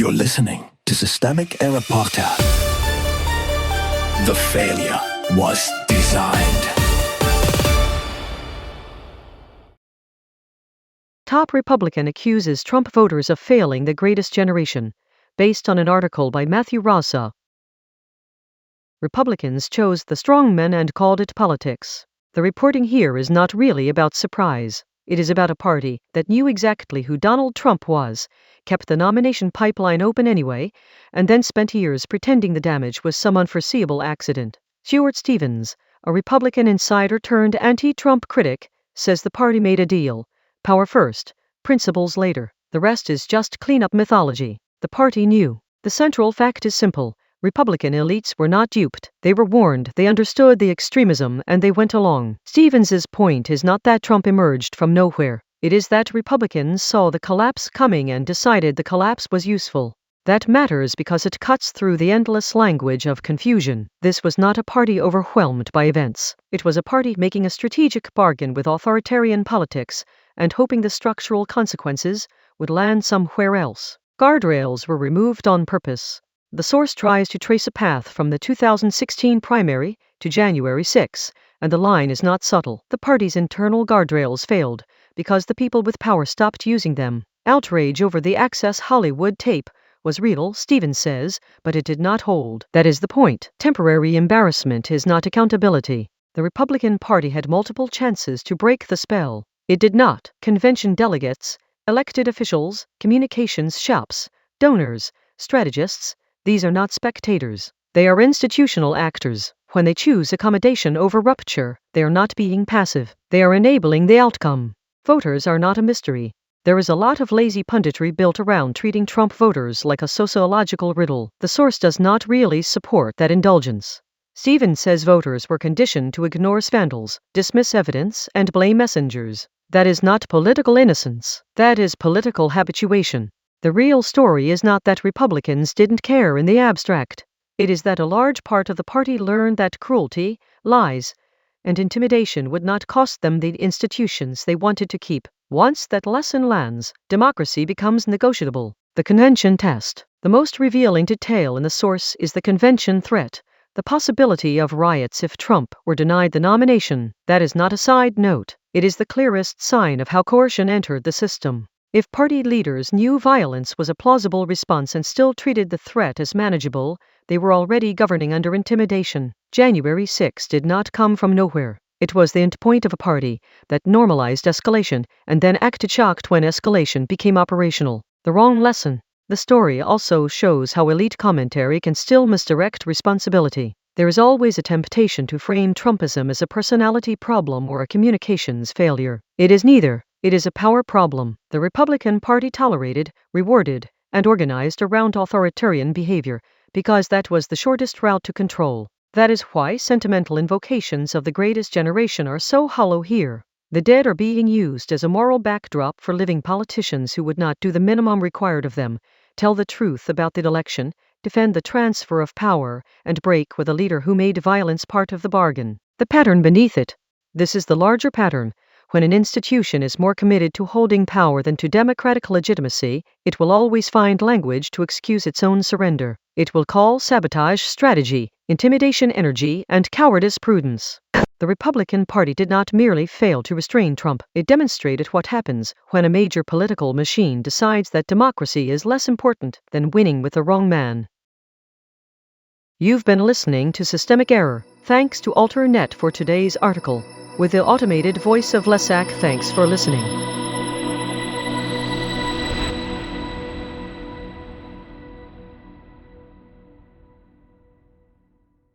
You're listening to Systemic Error Podcast. The failure was designed. Top Republican accuses Trump voters of failing the greatest generation, based on an article by Matthew Rasa. Republicans chose the Strongman and called it politics. The reporting here is not really about surprise. It is about a party that knew exactly who Donald Trump was, kept the nomination pipeline open anyway, and then spent years pretending the damage was some unforeseeable accident. Stuart Stevens, a Republican insider turned anti-Trump critic, says the party made a deal. Power first, principles later. The rest is just clean-up mythology. The party knew. The central fact is simple. Republican elites were not duped. They were warned, they understood the extremism, and they went along. Stevens's point is not that Trump emerged from nowhere. It is that Republicans saw the collapse coming and decided the collapse was useful. That matters because it cuts through the endless language of confusion. This was not a party overwhelmed by events. It was a party making a strategic bargain with authoritarian politics and hoping the structural consequences would land somewhere else. Guardrails were removed on purpose. The source tries to trace a path from the 2016 primary to January 6, and the line is not subtle. The party's internal guardrails failed because the people with power stopped using them. Outrage over the Access Hollywood tape was real, Stevens says, but it did not hold. That is the point. Temporary embarrassment is not accountability. The Republican Party had multiple chances to break the spell. It did not. Convention delegates, elected officials, communications shops, donors, strategists, these are not spectators. They are institutional actors. When they choose accommodation over rupture, they are not being passive. They are enabling the outcome. Voters are not a mystery. There is a lot of lazy punditry built around treating Trump voters like a sociological riddle. The source does not really support that indulgence. Stevens says voters were conditioned to ignore scandals, dismiss evidence, and blame messengers. That is not political innocence. That is political habituation. The real story is not that Republicans didn't care in the abstract. It is that a large part of the party learned that cruelty, lies, and intimidation would not cost them the institutions they wanted to keep. Once that lesson lands, democracy becomes negotiable. The convention test. The most revealing detail in the source is the convention threat, the possibility of riots if Trump were denied the nomination. That is not a side note. It is the clearest sign of how coercion entered the system. If party leaders knew violence was a plausible response and still treated the threat as manageable, they were already governing under intimidation. January 6 did not come from nowhere. It was the endpoint of a party that normalized escalation and then acted shocked when escalation became operational. The wrong lesson. The story also shows how elite commentary can still misdirect responsibility. There is always a temptation to frame Trumpism as a personality problem or a communications failure. It is neither. It is a power problem. The Republican Party tolerated, rewarded, and organized around authoritarian behavior because that was the shortest route to control. That is why sentimental invocations of the greatest generation are so hollow here. The dead are being used as a moral backdrop for living politicians who would not do the minimum required of them, tell the truth about the election, defend the transfer of power, and break with a leader who made violence part of the bargain. The pattern beneath it. This is the larger pattern. When an institution is more committed to holding power than to democratic legitimacy, it will always find language to excuse its own surrender. It will call sabotage strategy, intimidation energy, and cowardice prudence. The Republican Party did not merely fail to restrain Trump. It demonstrated what happens when a major political machine decides that democracy is less important than winning with the wrong man. You've been listening to Systemic Error. Thanks to AlterNet for today's article. With the automated voice of Lesak, thanks for listening.